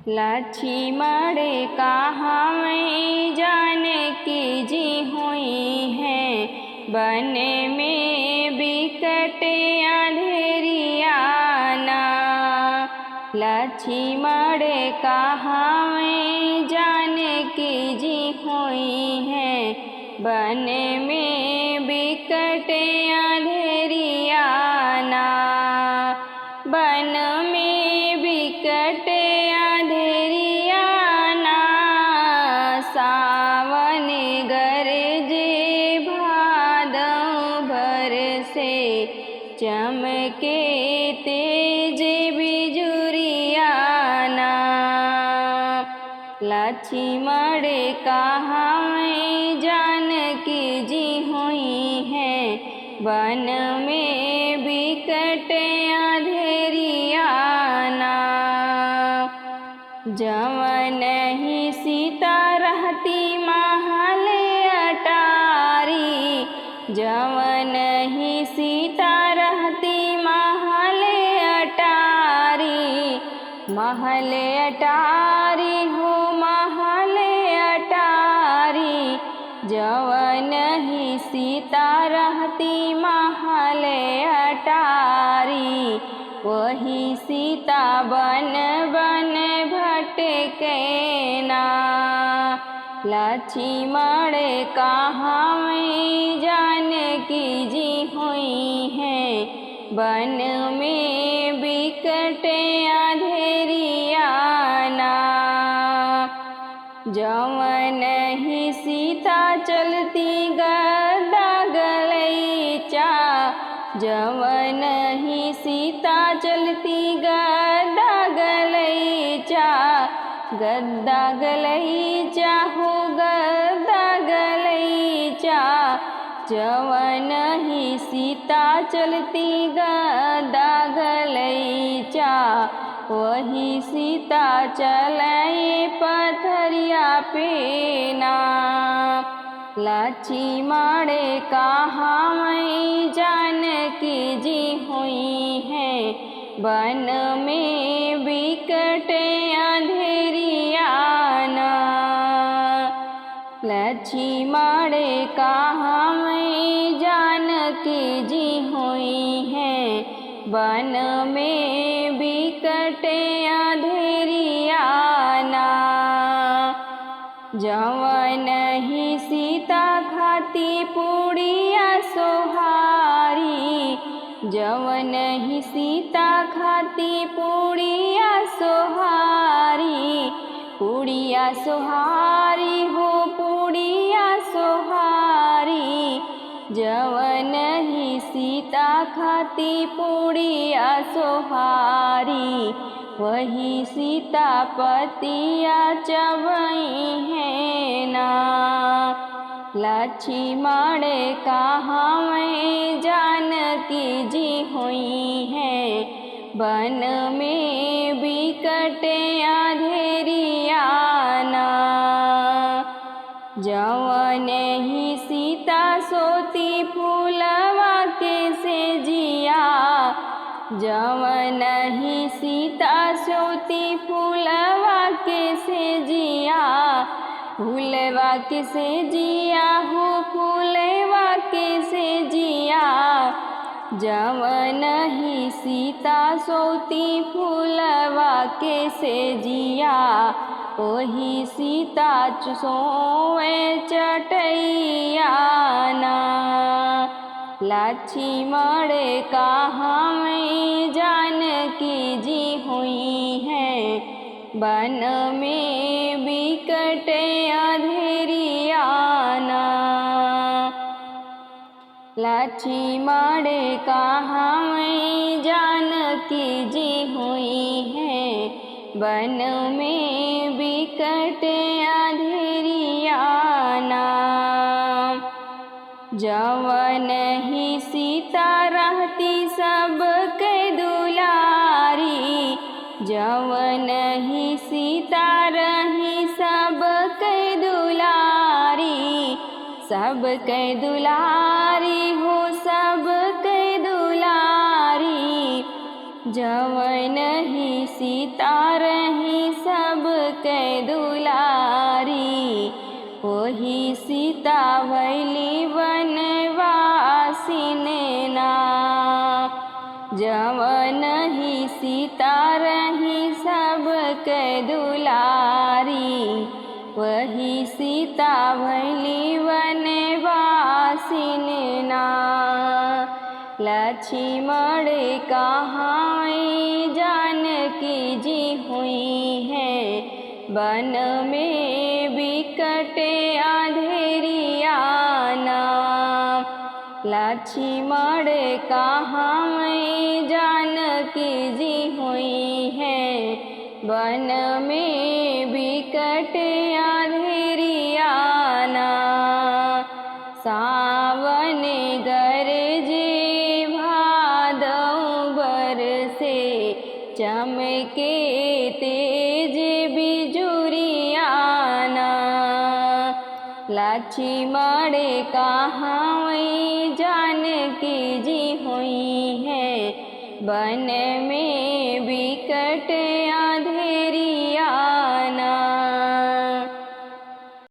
लाछी माड़े कहाँ में जानकी जी हुई हैं, बन में बिकट अंधेरिया ना। लाछी माड़े कहाँ में जानकी जी हुई हैं, बन में बिकट अंधेरिया ना। बन में बिकट अंधेरिया ना, सावन गरजे भादव बरसे, चमके तेज बिजुरिया ना। लाछी माड़े कहाँ में जानकी जी हुई हैं, बन में बिकट अंधेरिया ना। जवन ही सीता रहती महल अटारी, जवन ही सीता रहती महल अटारी। महल अटारी हो महल अटारी, जवन ही सीता रहती महल अटारी। वही सीता बन बन भटके ना। लाछी माड़े कहाँ में जानकी जी हुई हैं, बन में बिकट अंधेरिया ना। जवन ही सीता चलती गदा गलैचा, जवन ही सीता चलती गदा गलैचा। गद्दा गलैचा हो गद्दा गलैचा, जवन ही सीता चलती गदा गलैचा। वही सीता चले पथरिया पे ना। लाछी माड़े कहाँ में जानकी जी हुई हैं, बन में बिकट अंधेरिया ना। लाछी माड़े कहाँ में जानकी जी हुई हैं, बन में बिकट अंधेरिया ना। जवन ही सीता खाती पूड़िया सोहारी, जवन ही सीता खाती पूड़िया सोहारी। पूड़िया सोहारी हो पूड़िया सोहारी, जवन ही सीता खाती पूड़िया सोहारी। वही सीता पतिया चबई है ना। लाछी माड़े कहाँ में जानकी जी हुई हैं, बन में बिकट अंधेरिया ना। जवन ही सीता सोती फूलवा के सेजिया, जवन ही सीता सोती फूलवा के सेजिया। फूलवा के सेजिया हो फूलवा के सेजिया, जवन ही सीता सोती फूलवा के सेजिया। वही सीता सोए चटैया ना। लाछी माड़े कहाँ में जानकी जी हुई हैं, बन में बिकट अंधेरिया ना। लाछी माड़े कहाँ में जानकी जी हुई हैं, बन में बिकट अंधेरिया ना। जवन ही सीता रहती सबके दुलारी, जवन ही सीता रही सबके दुलारी। सबके दुलारी हो सबके दुलारी, जवन ही सीता रही सब के दुलारी। वही सीता भैली वनवासिन ना। जवन ही सीता रही सबके दुलारी। वही सीता भैली वनवासिन ना। लक्ष्मण कहाँ जानकी जी हुई हैं। वन में बिकट अंधेरिया ना। लक्ष्मण कहाँ जानकी जी हुई हैं। वन में बिकट अंधेरिया ना। सावन गरजे भादौ बरसे। चमके तेज बिजुरिया ना। लक्ष्मण कहाँ जानकी जी हुई हैं। वन में बिकट